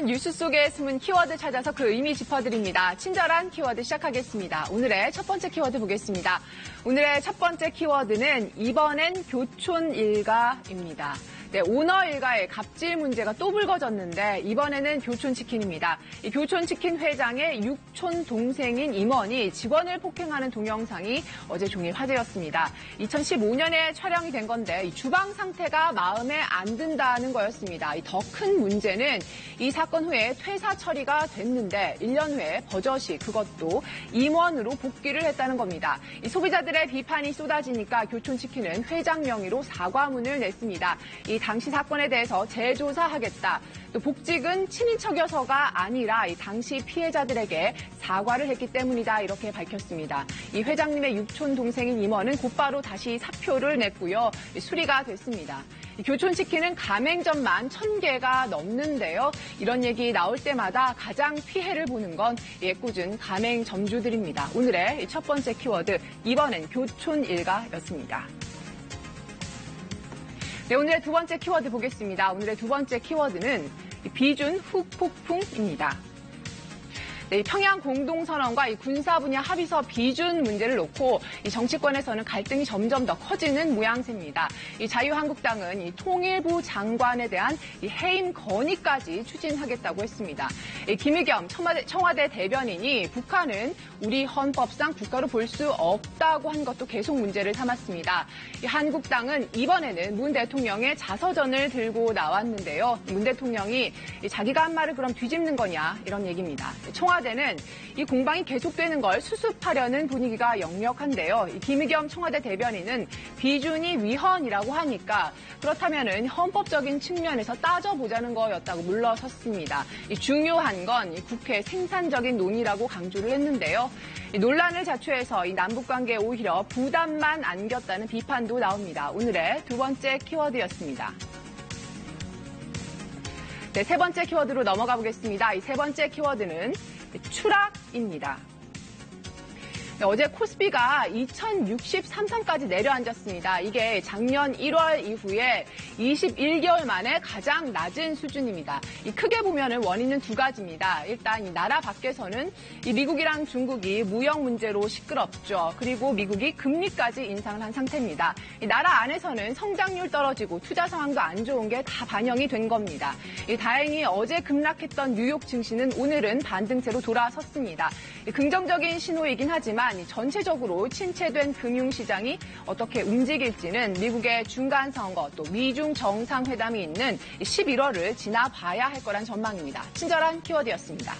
뉴스 속에 숨은 키워드 찾아서 그 의미 짚어드립니다. 친절한 키워드 시작하겠습니다. 오늘의 첫 번째 키워드 보겠습니다. 오늘의 첫 번째 키워드는 이번엔 교촌 일가입니다. 네, 오너 일가의 갑질 문제가 또 불거졌는데 이번에는 교촌치킨입니다. 이 교촌치킨 회장의 육촌 동생인 임원이 직원을 폭행하는 동영상이 어제 종일 화제였습니다. 2015년에 촬영이 된 건데 이 주방 상태가 마음에 안 든다는 거였습니다. 이 더 큰 문제는 이 사건 후에 퇴사 처리가 됐는데 1년 후에 버젓이 그것도 임원으로 복귀를 했다는 겁니다. 이 소비자들의 비판이 쏟아지니까 교촌치킨은 회장 명의로 사과문을 냈습니다. 이 당시 사건에 대해서 재조사하겠다. 또 복직은 친인척여서가 아니라 이 당시 피해자들에게 사과를 했기 때문이다. 이렇게 밝혔습니다. 이 회장님의 육촌 동생인 임원은 곧바로 다시 사표를 냈고요. 수리가 됐습니다. 교촌치킨은 가맹점만 1,000개가 넘는데요. 이런 얘기 나올 때마다 가장 피해를 보는 건 애꿎은 가맹점주들입니다. 오늘의 첫 번째 키워드, 이번엔 교촌 일가였습니다. 네, 오늘의 두 번째 키워드 보겠습니다. 오늘의 두 번째 키워드는 비준 후폭풍입니다. 네, 평양 공동선언과 이 군사 분야 합의서 비준 문제를 놓고 이 정치권에서는 갈등이 점점 더 커지는 모양새입니다. 이 자유한국당은 이 통일부 장관에 대한 이 해임 건의까지 추진하겠다고 했습니다. 이 김의겸 청와대 대변인이 북한은 우리 헌법상 국가로 볼 수 없다고 한 것도 계속 문제를 삼았습니다. 이 한국당은 이번에는 문 대통령의 자서전을 들고 나왔는데요. 문 대통령이 자기가 한 말을 그럼 뒤집는 거냐 이런 얘기입니다. 청와대는 이 공방이 계속되는 걸 수습하려는 분위기가 역력한데요. 이 김의겸 청와대 대변인은 비준이 위헌이라고 하니까 그렇다면은 헌법적인 측면에서 따져보자는 거였다고 물러섰습니다. 이 중요한 건 이 국회 생산적인 논의라고 강조를 했는데요. 이 논란을 자초해서 이 남북 관계에 오히려 부담만 안겼다는 비판도 나옵니다. 오늘의 두 번째 키워드였습니다. 네, 세 번째 키워드로 넘어가 보겠습니다. 이 세 번째 키워드는 추락입니다. 네, 어제 코스피가 2063선까지 내려앉았습니다. 이게 작년 1월 이후에 21개월 만에 가장 낮은 수준입니다. 크게 보면은 원인은 두 가지입니다. 일단 이 나라 밖에서는 이 미국이랑 중국이 무역 문제로 시끄럽죠. 그리고 미국이 금리까지 인상을 한 상태입니다. 이 나라 안에서는 성장률 떨어지고 투자 상황도 안 좋은 게 다 반영이 된 겁니다. 다행히 어제 급락했던 뉴욕 증시는 오늘은 반등세로 돌아섰습니다. 긍정적인 신호이긴 하지만 전체적으로 침체된 금융시장이 어떻게 움직일지는 미국의 중간선거 또 미중 정상회담이 있는 11월을 지나봐야 할 거란 전망입니다. 친절한 키워드였습니다.